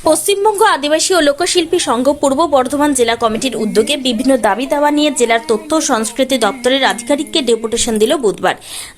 পশ্চিমবঙ্গ আদিবাসী ও লোকশিল্পী সংঘ পূর্ব বর্ধমান জেলা কমিটির উদ্যোগে বিভিন্ন দাবি দাওয়া নিয়ে জেলার তথ্য ও সংস্কৃতি দপ্তরের আধিকারিককে ডেপুটেশন দিল বুধবার।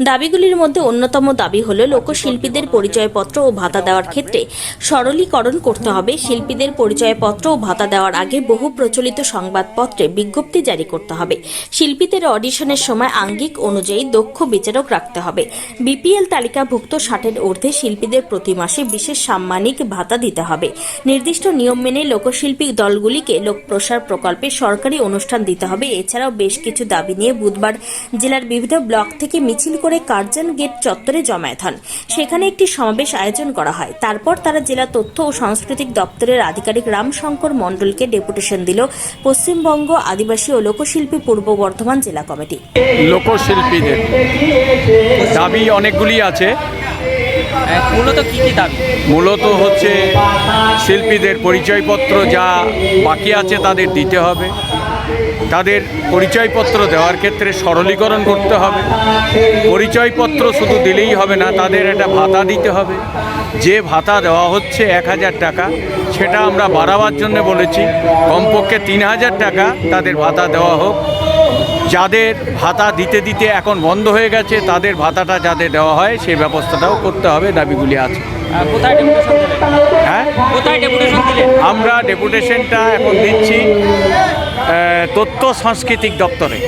দাবিগুলির মধ্যে অন্যতম দাবি হল লোকশিল্পীদের পরিচয়পত্র ও ভাতা দেওয়ার ক্ষেত্রে সরলীকরণ করতে হবে। শিল্পীদের পরিচয়পত্র ও ভাতা দেওয়ার আগে বহু প্রচলিত সংবাদপত্রে বিজ্ঞপ্তি জারি করতে হবে। শিল্পীদের অডিশনের সময় আঙ্গিক অনুযায়ী দক্ষ বিচারক রাখতে হবে। বিপিএল তালিকাভুক্ত 60-এর ঊর্ধ্বে শিল্পীদের প্রতি মাসে বিশেষ সাম্মানিক ভাতা দিতে হবে। নির্দিষ্ট নিয়ম মেনে লোকশিল্পী দলগুলিকে লোকপ্রসার প্রকল্পে সরকারি অনুষ্ঠান দিতে হবে। এছাড়াও বেশ কিছু দাবি নিয়ে বুধবার জেলার বিভিন্ন ব্লক থেকে মিছিল করে কার্জন গেট চত্বরে জমায়েত হন। সেখানে একটি সমাবেশ আয়োজন করা হয়। তারপর তারা জেলা তথ্য ও সাংস্কৃতিক দপ্তরের আধিকারিক রামশঙ্কর মণ্ডলকে ডেপুটেশন দিল পশ্চিমবঙ্গ আদিবাসী ও লোকশিল্পী পূর্ব বর্ধমান জেলা কমিটি। লোকশিল্পীদের দাবি অনেকগুলি আছে। মূলত কি দাবি? মূলত হচ্ছে শিল্পীদের পরিচয়পত্র যা বাকি আছে তাদের দিতে হবে। তাদের পরিচয়পত্র দেওয়ার ক্ষেত্রে সরলীকরণ করতে হবে। পরিচয়পত্র শুধু দিলেই হবে না, তাদের একটা ভাতা দিতে হবে। যে ভাতা দেওয়া হচ্ছে 1000 টাকা, সেটা আমরা বাড়াবার জন্য বলেছি কমপক্ষে 3000 টাকা তাদের ভাতা দেওয়া হোক। যাদের ভাতা দিতে দিতে এখন বন্ধ হয়ে গেছে তাদের ভাতাটা যাদের দেওয়া হয় সেই ব্যবস্থাটাও করতে হবে। দাবিগুলি আছে। কোথায় ডেপুটেশন দিলেন? হ্যাঁ, কোথায় ডেপুটেশন দিলেন? আমরা ডেপুটেশনটা এখন দিচ্ছি তথ্য সাংস্কৃতিক দপ্তরে।